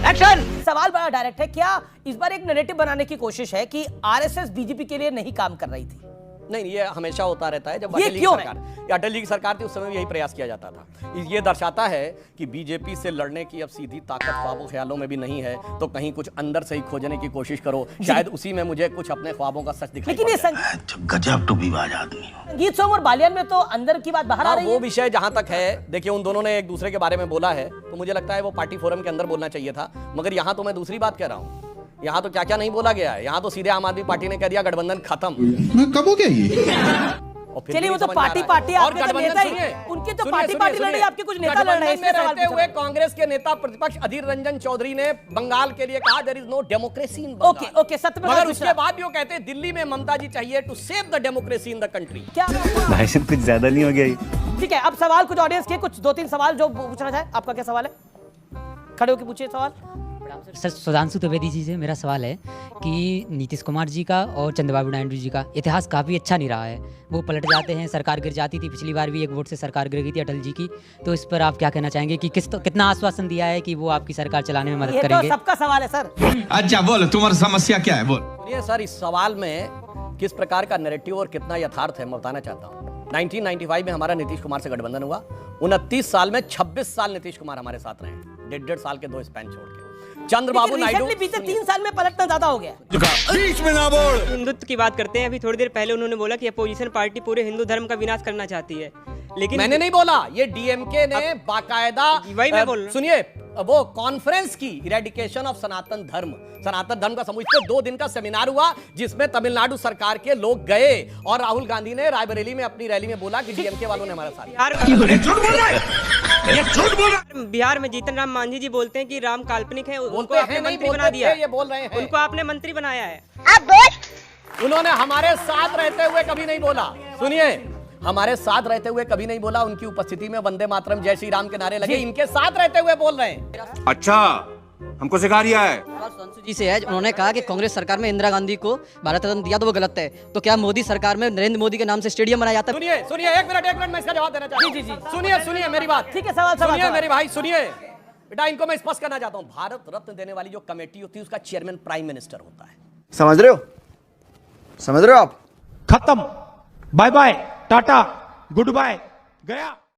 Action. सवाल बड़ा direct है, क्या इस बार एक नैरेटिव बनाने की कोशिश है कि आरएसएस बीजेपी के लिए नहीं काम कर रही थी? नहीं, ये हमेशा होता रहता है। जब ये क्यों है? अटल जी की सरकार थी उस समय यही प्रयास किया जाता था। ये दर्शाता है कि बीजेपी से लड़ने की अब सीधी ताकत ख्वाबों ख्यालों में भी नहीं है, तो कहीं कुछ अंदर से ही खोजने की कोशिश करो, शायद उसी में मुझे कुछ अपने ख्वाबों का सच दिखाई। लेकिन ये गजब टूबीबाज आदमी हो। संगीत सोम और बालियान में तो अंदर की बात बाहर आ रही है। वो विषय जहां तक है, देखिए उन दोनों ने एक दूसरे के बारे में बोला है, तो मुझे लगता है वो पार्टी फोरम के अंदर बोलना चाहिए था। मगर यहाँ तो मैं दूसरी बात कह रहा हूँ, यहाँ तो क्या क्या नहीं बोला गया है। यहाँ तो सीधे आम आदमी पार्टी ने कह दिया गठबंधन खत्म। कब हो गया ये? चलिए वो तो पार्टी और गठबंधन उनकी तो पार्टी लड़ रही है, आपके कुछ नेता लड़ रहे हैं। इसमें रहते हुए कांग्रेस के नेता प्रतिपक्ष अधीर रंजन चौधरी ने बंगाल के लिए कहा there is no democracy in Bengal. Okay सत्य। मगर उसके बाद भी वो कहते हैं दिल्ली में ममता जी चाहिए to save the democracy in the country. क्या भाई साहब कुछ ज्यादा नहीं हो गया? ठीक है, अब सवाल कुछ ऑडियंस के, कुछ 2-3 सवाल जो पूछना चाहे। आपका क्या सवाल है? खड़े होकर पूछिए सवाल। सर, सुधांशु त्रिवेदी जी से मेरा सवाल है कि नीतीश कुमार जी का और चंद्रबाबू नायडू जी का इतिहास काफ़ी अच्छा नहीं रहा है। वो पलट जाते हैं, सरकार गिर जाती थी, पिछली बार भी एक वोट से सरकार गिर गई थी अटल जी की। तो इस पर आप क्या कहना चाहेंगे कि कितना आश्वासन दिया है कि वो आपकी सरकार चलाने में मदद करेंगे? तो सबका सवाल है सर। अच्छा बोल, तुम्हारी समस्या क्या है? बोल। सुनिए सर, इस सवाल में किस प्रकार का नैरेटिव और कितना यथार्थ है मैं बताना चाहता हूँ। 1995 में हमारा नीतीश कुमार से गठबंधन हुआ। 29 साल में 26 साल नीतीश कुमार हमारे साथ रहे, 1.5 साल के 2 स्पैन छोड़ के। चंद्रबाबू नायडू बीते 3 साल में पलटना ज्यादा हो गया। बीच में ना बोल। हिंदुत्व की बात करते हैं, अभी थोड़ी देर पहले उन्होंने बोला कि अपोजिशन पार्टी पूरे हिंदू धर्म का विनाश करना चाहती है, लेकिन मैंने नहीं बोला, ये डीएमके ने बाकायदा वही मैं बोल रहा हूं। सुनिए, वो कॉन्फ्रेंस की इरेडिकेशन ऑफ सनातन धर्म का समूह, इस पे 2 दिन का सेमिनार हुआ जिसमें तमिलनाडु सरकार के लोग गए और राहुल गांधी ने रायबरेली में अपनी रैली में बोला कि डीएमके वालों ने हमारा साथ बिहार में जीतन राम मांझी जी बोलते हैं कि राम काल्पनिक है, उनको आपने नहीं मंत्री बना दिया। ये बोल रहे हैं, उनको आपने मंत्री बनाया है। उन्होंने हमारे साथ रहते हुए कभी नहीं बोला। सुनिए, हमारे साथ रहते हुए कभी नहीं बोला, उनकी उपस्थिति में वंदे मातरम जय श्री राम के नारे लगे, इनके साथ रहते हुए बोल रहे हैं। अच्छा, हमको सिखा रिया है। संसू जी से है, उन्होंने कहा कि कांग्रेस सरकार में इंदिरा गांधी को भारत रत्न दिया तो वो गलत है, तो क्या मोदी सरकार में नरेंद्र मोदी के नाम से स्टेडियम बनाया जाता है? सुनिए एक मिनट मैं इसका जवाब देना चाहता हूं। जी सुनिए मेरी बात। ठीक है, सवाल सुनिए मेरे भाई, सुनिए बेटा, इनको मैं स्पष्ट करना चाहता हूं। भारत रत्न देने वाली जो कमेटी होती है उसका चेयरमैन प्राइम मिनिस्टर होता है। समझ रहे हो आप? खत्म, bye bye, tata, good bye, गया।